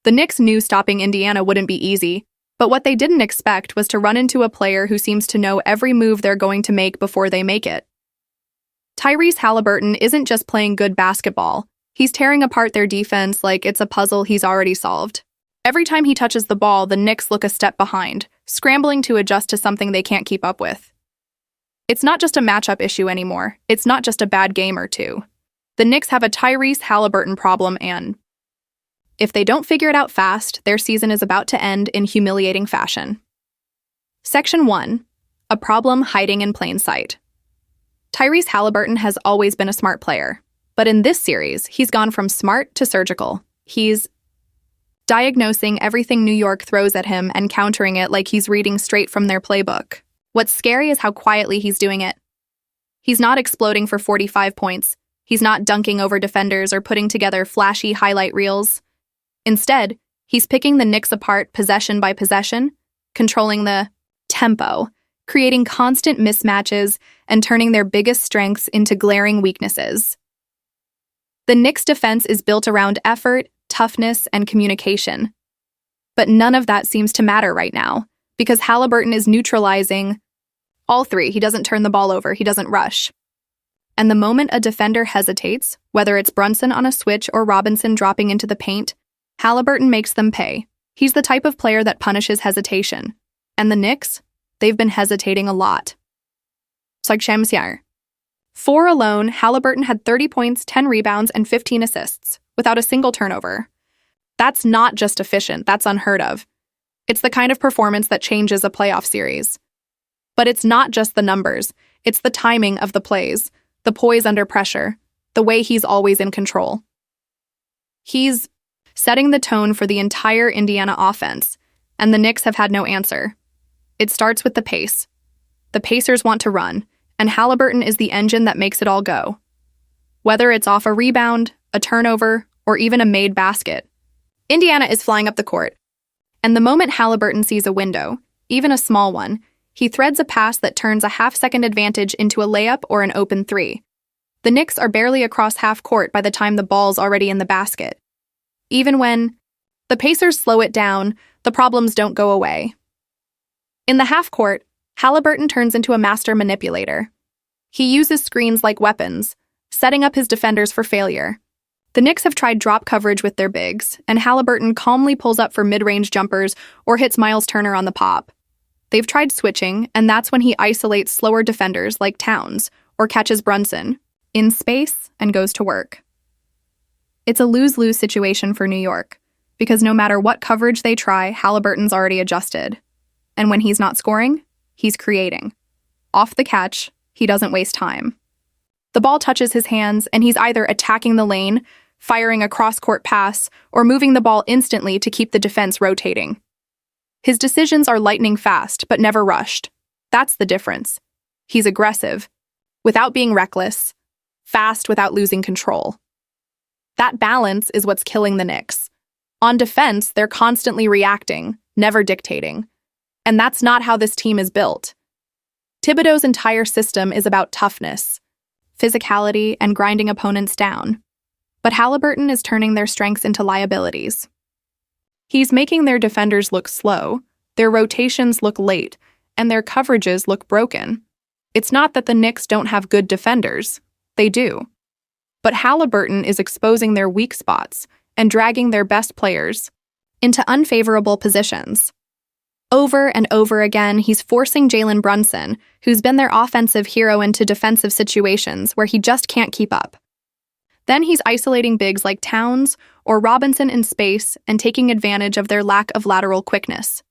The Knicks knew stopping Indiana wouldn't be easy, but what they didn't expect was to run into a player who seems to know every move they're going to make before they make it. Tyrese Haliburton isn't just playing good basketball. He's tearing apart their defense like it's a puzzle he's already solved. Every time he touches the ball, the Knicks look a step behind, scrambling to adjust to something they can't keep up with. It's not just a matchup issue anymore. It's not just a bad game or two. The Knicks have a Tyrese Haliburton problem, and if they don't figure it out fast, their season is about to end in humiliating fashion. Section 1. A problem hiding in plain sight. Tyrese Haliburton has always been a smart player, but in this series, he's gone from smart to surgical. He's diagnosing everything New York throws at him and countering it like he's reading straight from their playbook. What's scary is how quietly he's doing it. He's not exploding for 45 points. He's not dunking over defenders or putting together flashy highlight reels. Instead, he's picking the Knicks apart possession by possession, controlling the tempo, creating constant mismatches, and turning their biggest strengths into glaring weaknesses. The Knicks' defense is built around effort, toughness, and communication. But none of that seems to matter right now, because Haliburton is neutralizing all three. He doesn't turn the ball over, he doesn't rush. And the moment a defender hesitates, whether it's Brunson on a switch or Robinson dropping into the paint, Haliburton makes them pay. He's the type of player that punishes hesitation. And the Knicks? They've been hesitating a lot. 4 alone, Haliburton had 30 points, 10 rebounds, and 15 assists, without a single turnover. That's not just efficient, that's unheard of. It's the kind of performance that changes a playoff series. But it's not just the numbers, it's the timing of the plays, the poise under pressure, the way he's always in control. He's setting the tone for the entire Indiana offense, and the Knicks have had no answer. It starts with the pace. The Pacers want to run, and Haliburton is the engine that makes it all go. Whether it's off a rebound, a turnover, or even a made basket, Indiana is flying up the court. And the moment Haliburton sees a window, even a small one, he threads a pass that turns a half-second advantage into a layup or an open three. The Knicks are barely across half court by the time the ball's already in the basket. Even when the Pacers slow it down, the problems don't go away. In the half court, Haliburton turns into a master manipulator. He uses screens like weapons, setting up his defenders for failure. The Knicks have tried drop coverage with their bigs, and Haliburton calmly pulls up for mid-range jumpers or hits Miles Turner on the pop. They've tried switching, and that's when he isolates slower defenders like Towns or catches Brunson in space and goes to work. It's a lose-lose situation for New York, because no matter what coverage they try, Haliburton's already adjusted. And when he's not scoring, he's creating. Off the catch, he doesn't waste time. The ball touches his hands, and he's either attacking the lane, firing a cross-court pass, or moving the ball instantly to keep the defense rotating. His decisions are lightning fast, but never rushed. That's the difference. He's aggressive, without being reckless, fast without losing control. That balance is what's killing the Knicks. On defense, they're constantly reacting, never dictating. And that's not how this team is built. Thibodeau's entire system is about toughness, physicality, and grinding opponents down. But Haliburton is turning their strengths into liabilities. He's making their defenders look slow, their rotations look late, and their coverages look broken. It's not that the Knicks don't have good defenders. They do. But Haliburton is exposing their weak spots and dragging their best players into unfavorable positions. Over and over again, he's forcing Jalen Brunson, who's been their offensive hero, into defensive situations where he just can't keep up. Then he's isolating bigs like Towns or Robinson in space and taking advantage of their lack of lateral quickness.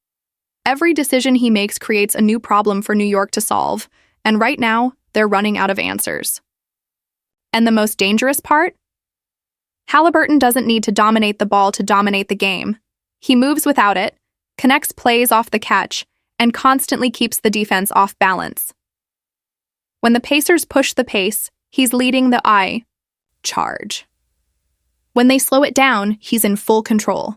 Every decision he makes creates a new problem for New York to solve, and right now, they're running out of answers. And the most dangerous part? Haliburton doesn't need to dominate the ball to dominate the game. He moves without it, connects plays off the catch, and constantly keeps the defense off balance. When the Pacers push the pace, he's leading the eye charge. When they slow it down, he's in full control.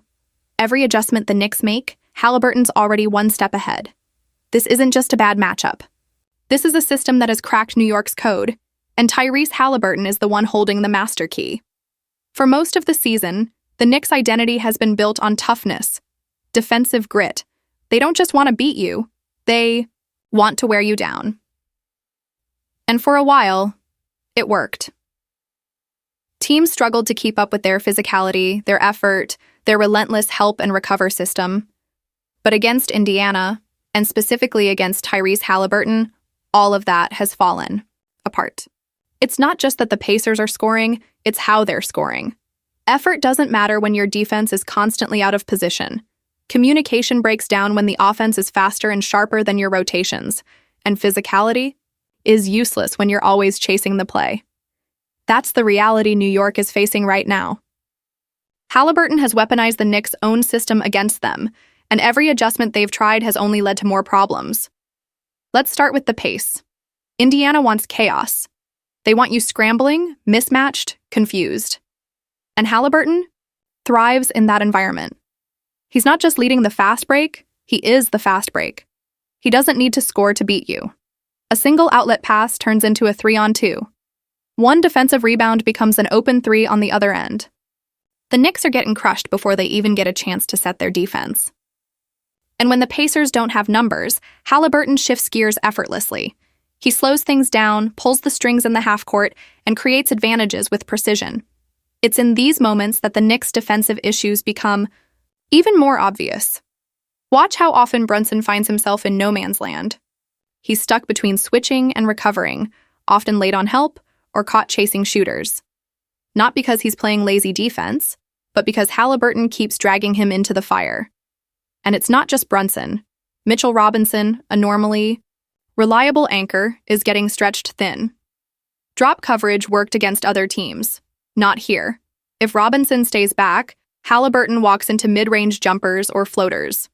Every adjustment the Knicks make, Haliburton's already one step ahead. This isn't just a bad matchup. This is a system that has cracked New York's code, and Tyrese Haliburton is the one holding the master key. For most of the season, The Knicks' identity has been built on toughness, defensive grit. They don't just want to beat you, they want to wear you down. And for a while, it worked. Teams struggled to keep up with their physicality, their effort, their relentless help and recover system. But against Indiana, and specifically against Tyrese Haliburton, all of that has fallen apart. It's not just that the Pacers are scoring, it's how they're scoring. Effort doesn't matter when your defense is constantly out of position. Communication breaks down when the offense is faster and sharper than your rotations, and physicality is useless when you're always chasing the play. That's the reality New York is facing right now. Haliburton has weaponized the Knicks' own system against them, and every adjustment they've tried has only led to more problems. Let's start with the pace. Indiana wants chaos. They want you scrambling, mismatched, confused. And Haliburton thrives in that environment. He's not just leading the fast break, he is the fast break. He doesn't need to score to beat you. A single outlet pass turns into a 3-on-2. One defensive rebound becomes an open 3 on the other end. The Knicks are getting crushed before they even get a chance to set their defense. And when the Pacers don't have numbers, Haliburton shifts gears effortlessly. He slows things down, pulls the strings in the half court, and creates advantages with precision. It's in these moments that the Knicks' defensive issues become even more obvious. Watch how often Brunson finds himself in no man's land. He's stuck between switching and recovering, often late on help or caught chasing shooters. Not because he's playing lazy defense, but because Haliburton keeps dragging him into the fire. And it's not just Brunson. Mitchell Robinson, a normally reliable anchor, is getting stretched thin. Drop coverage worked against other teams. Not here. If Robinson stays back, Haliburton walks into mid-range jumpers or floaters.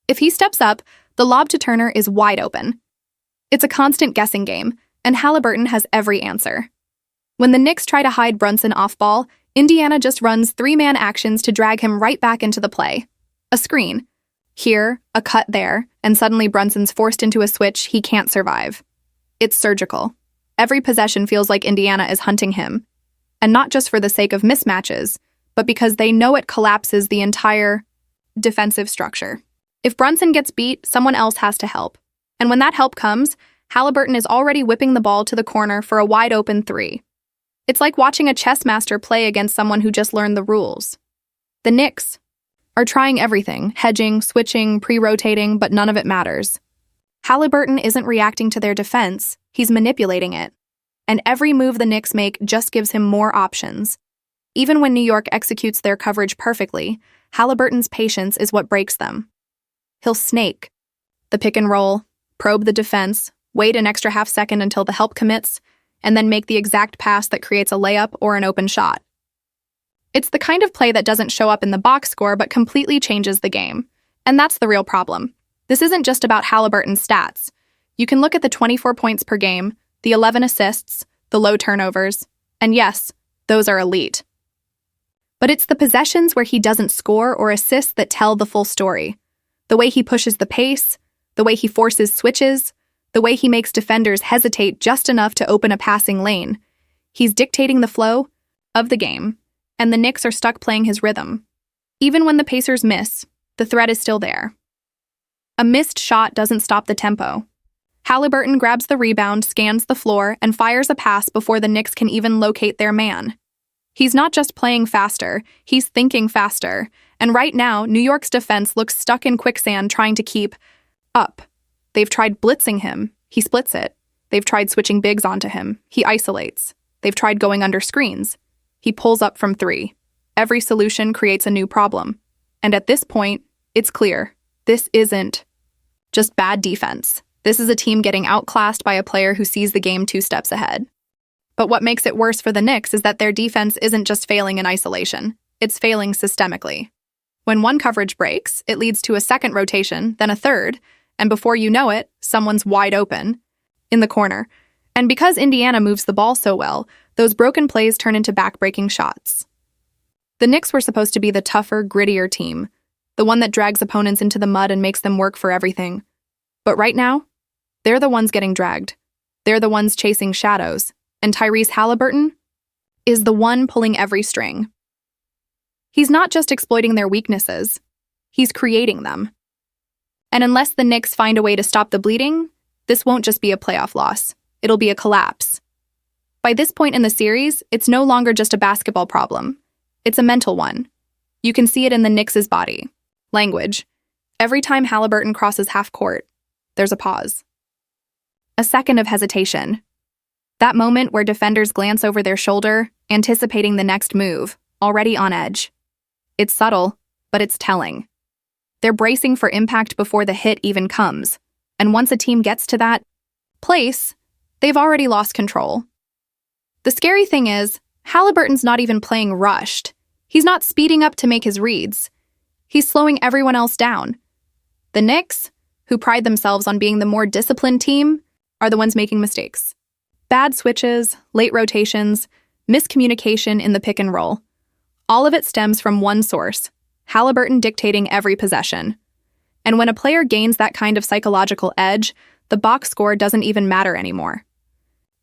If he steps up, the lob to Turner is wide open. It's a constant guessing game, and Haliburton has every answer. When the Knicks try to hide Brunson off-ball, Indiana just runs 3-man actions to drag him right back into the play. A screen. Here, a cut there, and suddenly Brunson's forced into a switch he can't survive. It's surgical. Every possession feels like Indiana is hunting him. And not just for the sake of mismatches, but because they know it collapses the entire defensive structure. If Brunson gets beat, someone else has to help. And when that help comes, Haliburton is already whipping the ball to the corner for a wide-open 3. It's like watching a chess master play against someone who just learned the rules. The Knicks are trying everything, hedging, switching, pre-rotating, but none of it matters. Haliburton isn't reacting to their defense, he's manipulating it. And every move the Knicks make just gives him more options. Even when New York executes their coverage perfectly, Haliburton's patience is what breaks them. He'll snake the pick and roll, probe the defense, wait an extra half second until the help commits, and then make the exact pass that creates a layup or an open shot. It's the kind of play that doesn't show up in the box score but completely changes the game. And that's the real problem. This isn't just about Haliburton's stats. You can look at the 24 points per game, the 11 assists, the low turnovers, and yes, those are elite. But it's the possessions where he doesn't score or assist that tell the full story. The way he pushes the pace, the way he forces switches, the way he makes defenders hesitate just enough to open a passing lane. He's dictating the flow of the game, and the Knicks are stuck playing his rhythm. Even when the Pacers miss, the threat is still there. A missed shot doesn't stop the tempo. Haliburton grabs the rebound, scans the floor, and fires a pass before the Knicks can even locate their man. He's not just playing faster, he's thinking faster. And right now, New York's defense looks stuck in quicksand trying to keep up. They've tried blitzing him. He splits it. They've tried switching bigs onto him. He isolates. They've tried going under screens. He pulls up from 3. Every solution creates a new problem. And at this point, it's clear. This isn't just bad defense. This is a team getting outclassed by a player who sees the game 2 steps ahead. But what makes it worse for the Knicks is that their defense isn't just failing in isolation. It's failing systemically. When one coverage breaks, it leads to a second rotation, then a third, and before you know it, someone's wide open in the corner. And because Indiana moves the ball so well, those broken plays turn into back-breaking shots. The Knicks were supposed to be the tougher, grittier team, the one that drags opponents into the mud and makes them work for everything. But right now, they're the ones getting dragged. They're the ones chasing shadows, and Tyrese Haliburton is the one pulling every string. He's not just exploiting their weaknesses, he's creating them. And unless the Knicks find a way to stop the bleeding, this won't just be a playoff loss. It'll be a collapse. By this point in the series, it's no longer just a basketball problem. It's a mental one. You can see it in the Knicks' body language. Every time Haliburton crosses half court, there's a pause. A second of hesitation. That moment where defenders glance over their shoulder, anticipating the next move, already on edge. It's subtle, but it's telling. They're bracing for impact before the hit even comes, and once a team gets to that place, they've already lost control. The scary thing is, Haliburton's not even playing rushed. He's not speeding up to make his reads. He's slowing everyone else down. The Knicks, who pride themselves on being the more disciplined team, are the ones making mistakes. Bad switches, late rotations, miscommunication in the pick and roll. All of it stems from one source, Haliburton dictating every possession. And when a player gains that kind of psychological edge, the box score doesn't even matter anymore.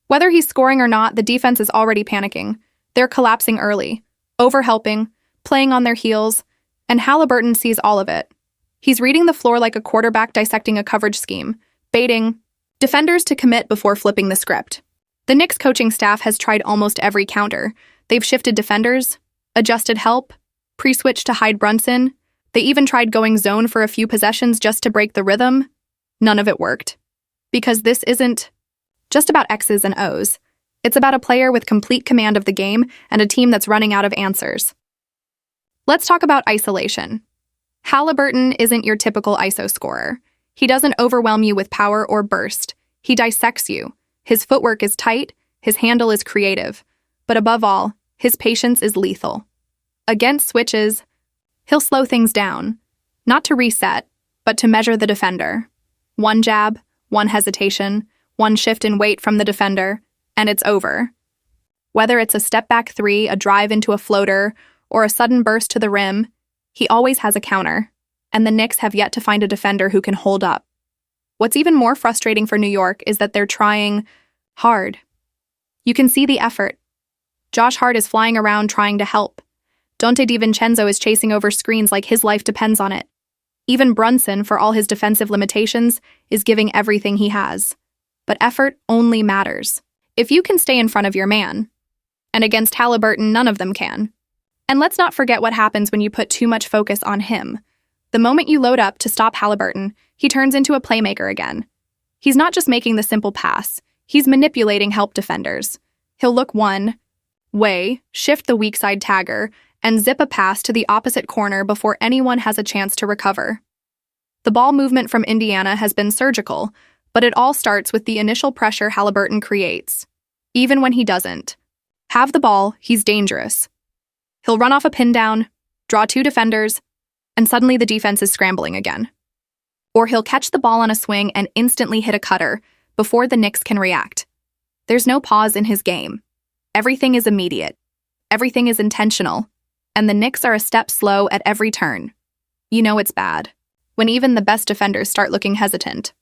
Whether he's scoring or not, the defense is already panicking. They're collapsing early, overhelping, playing on their heels, and Haliburton sees all of it. He's reading the floor like a quarterback dissecting a coverage scheme, baiting defenders to commit before flipping the script. The Knicks coaching staff has tried almost every counter. They've shifted defenders, adjusted help, pre-switched to hide Brunson. They even tried going zone for a few possessions just to break the rhythm. None of it worked. Because this isn't just about X's and O's. It's about a player with complete command of the game and a team that's running out of answers. Let's talk about isolation. Haliburton isn't your typical ISO scorer. He doesn't overwhelm you with power or burst. He dissects you. His footwork is tight, his handle is creative. But above all, his patience is lethal. Against switches, he'll slow things down. Not to reset, but to measure the defender. One jab, one hesitation, one shift in weight from the defender, and it's over. Whether it's a step-back three, a drive into a floater, or a sudden burst to the rim, he always has a counter, and the Knicks have yet to find a defender who can hold up. What's even more frustrating for New York is that they're trying hard. You can see the effort. Josh Hart is flying around trying to help. Donte DiVincenzo is chasing over screens like his life depends on it. Even Brunson, for all his defensive limitations, is giving everything he has. But effort only matters if you can stay in front of your man. And against Haliburton, none of them can. And let's not forget what happens when you put too much focus on him. The moment you load up to stop Haliburton, he turns into a playmaker again. He's not just making the simple pass, he's manipulating help defenders. He'll look one way, shift the weak side tagger, and zip a pass to the opposite corner before anyone has a chance to recover. The ball movement from Indiana has been surgical, but it all starts with the initial pressure Haliburton creates. Even when he doesn't have the ball, he's dangerous. He'll run off a pin down, draw two defenders, and suddenly the defense is scrambling again. Or he'll catch the ball on a swing and instantly hit a cutter before the Knicks can react. There's no pause in his game. Everything is immediate. Everything is intentional. And the Knicks are a step slow at every turn. You know it's bad when even the best defenders start looking hesitant.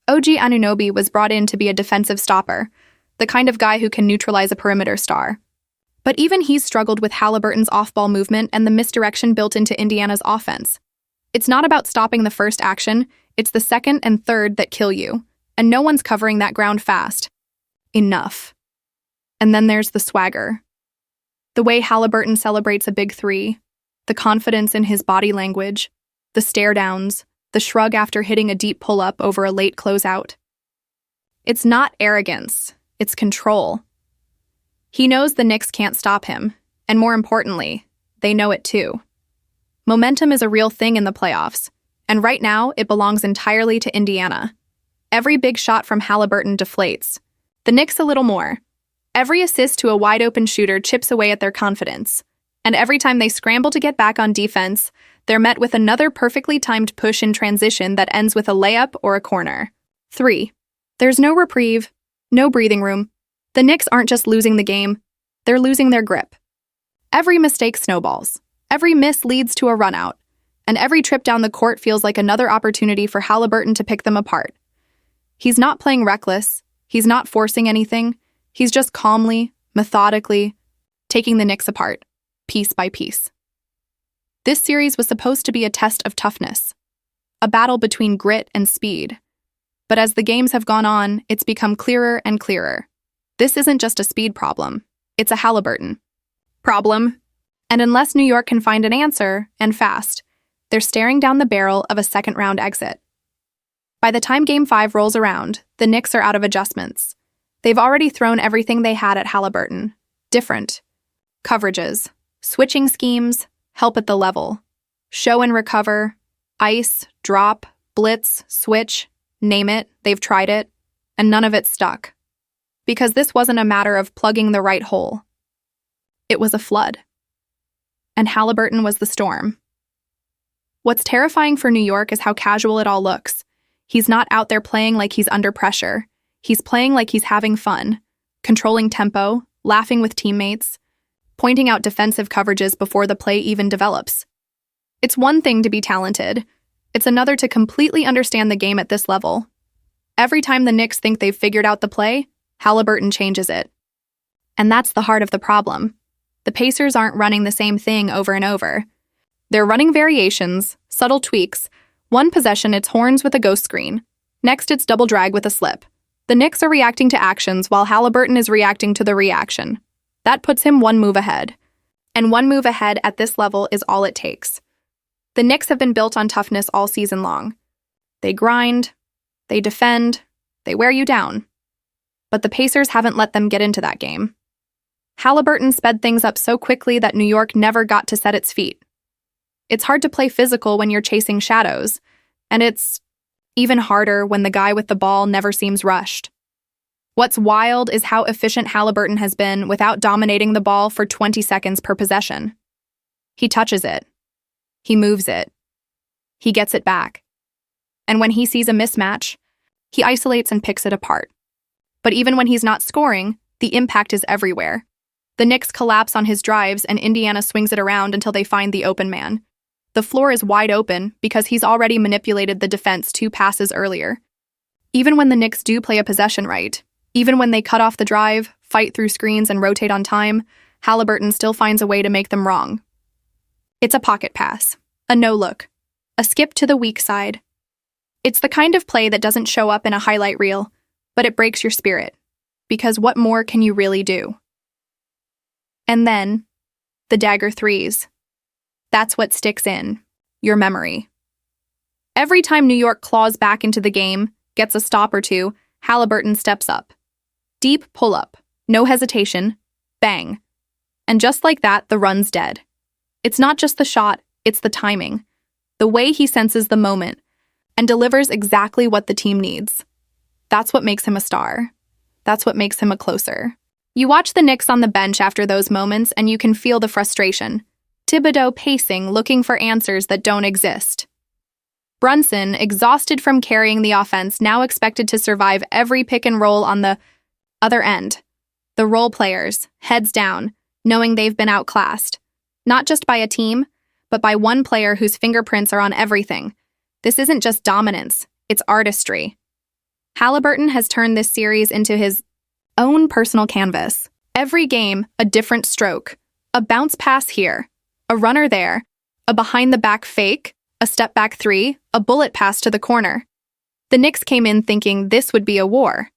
OG Anunoby was brought in to be a defensive stopper, the kind of guy who can neutralize a perimeter star. But even he's struggled with Haliburton's off-ball movement and the misdirection built into Indiana's offense. It's not about stopping the first action, it's the second and third that kill you, and no one's covering that ground fast. Enough. And then there's the swagger. The way Haliburton celebrates a big three, the confidence in his body language, the stare-downs, the shrug after hitting a deep pull-up over a late closeout. It's not arrogance, it's control. He knows the Knicks can't stop him, and more importantly, they know it too. Momentum is a real thing in the playoffs, and right now it belongs entirely to Indiana. Every big shot from Haliburton deflates. The Knicks a little more. Every assist to a wide-open shooter chips away at their confidence. And every time they scramble to get back on defense, they're met with another perfectly timed push in transition that ends with a layup or a corner. 3. There's no reprieve, no breathing room. The Knicks aren't just losing the game, they're losing their grip. Every mistake snowballs. Every miss leads to a run-out. And every trip down the court feels like another opportunity for Haliburton to pick them apart. He's not playing reckless. He's not forcing anything. He's just calmly, methodically, taking the Knicks apart. piece by piece. This series was supposed to be a test of toughness, a battle between grit and speed. But as the games have gone on, it's become clearer and clearer. This isn't just a speed problem, it's a Haliburton problem. And unless New York can find an answer, and fast, they're staring down the barrel of a second-round exit. By the time Game 5 rolls around, the Knicks are out of adjustments. They've already thrown everything they had at Haliburton. Different coverages, switching schemes, help at the level, show and recover, ice, drop, blitz, switch, name it, they've tried it, and none of it stuck. Because this wasn't a matter of plugging the right hole. It was a flood. And Haliburton was the storm. What's terrifying for New York is how casual it all looks. He's not out there playing like he's under pressure. He's playing like he's having fun, controlling tempo, laughing with teammates, pointing out defensive coverages before the play even develops. It's one thing to be talented. It's another to completely understand the game at this level. Every time the Knicks think they've figured out the play, Haliburton changes it. And that's the heart of the problem. The Pacers aren't running the same thing over and over. They're running variations, subtle tweaks. One possession, it's horns with a ghost screen. Next, it's double drag with a slip. The Knicks are reacting to actions while Haliburton is reacting to the reaction. That puts him one move ahead. And one move ahead at this level is all it takes. The Knicks have been built on toughness all season long. They grind, they defend, they wear you down. But the Pacers haven't let them get into that game. Haliburton sped things up so quickly that New York never got to set its feet. It's hard to play physical when you're chasing shadows, and it's even harder when the guy with the ball never seems rushed. What's wild is how efficient Haliburton has been without dominating the ball for 20 seconds per possession. He touches it. He moves it. He gets it back. And when he sees a mismatch, he isolates and picks it apart. But even when he's not scoring, the impact is everywhere. The Knicks collapse on his drives and Indiana swings it around until they find the open man. The floor is wide open because he's already manipulated the defense 2 passes earlier. Even when the Knicks do play a possession right, even when they cut off the drive, fight through screens, and rotate on time, Haliburton still finds a way to make them wrong. It's a pocket pass, a no-look, a skip to the weak side. It's the kind of play that doesn't show up in a highlight reel, but it breaks your spirit, because what more can you really do? And then, the dagger threes. That's what sticks in your memory. Every time New York claws back into the game, gets a stop or two, Haliburton steps up. Deep pull-up, no hesitation, bang. And just like that, the run's dead. It's not just the shot, it's the timing. The way he senses the moment and delivers exactly what the team needs. That's what makes him a star. That's what makes him a closer. You watch the Knicks on the bench after those moments and you can feel the frustration. Thibodeau pacing, looking for answers that don't exist. Brunson, exhausted from carrying the offense, now expected to survive every pick and roll on the other end. The role players, heads down, knowing they've been outclassed. Not just by a team, but by one player whose fingerprints are on everything. This isn't just dominance, it's artistry. Haliburton has turned this series into his own personal canvas. Every game, a different stroke. A bounce pass here, a runner there, a behind-the-back fake, a step-back three, a bullet pass to the corner. The Knicks came in thinking this would be a war.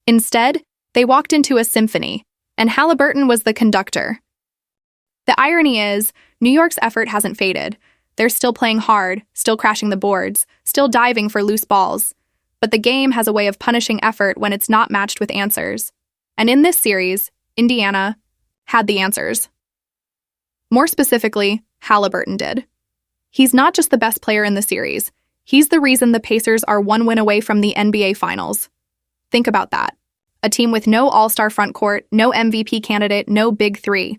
Instead, they walked into a symphony, and Haliburton was the conductor. The irony is, New York's effort hasn't faded. They're still playing hard, still crashing the boards, still diving for loose balls. But the game has a way of punishing effort when it's not matched with answers. And in this series, Indiana had the answers. More specifically, Haliburton did. He's not just the best player in the series. He's the reason the Pacers are one win away from the NBA Finals. Think about that. A team with no all-star frontcourt, no MVP candidate, no big three.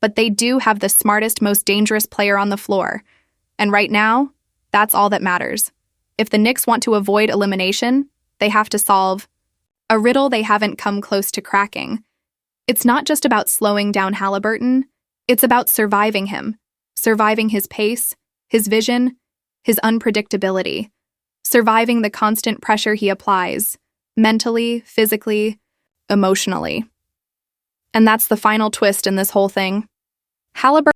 But they do have the smartest, most dangerous player on the floor. And right now, that's all that matters. If the Knicks want to avoid elimination, they have to solve a riddle they haven't come close to cracking. It's not just about slowing down Haliburton, it's about surviving him, surviving his pace, his vision, his unpredictability, surviving the constant pressure he applies, mentally, physically, emotionally. And that's the final twist in this whole thing. Haliburton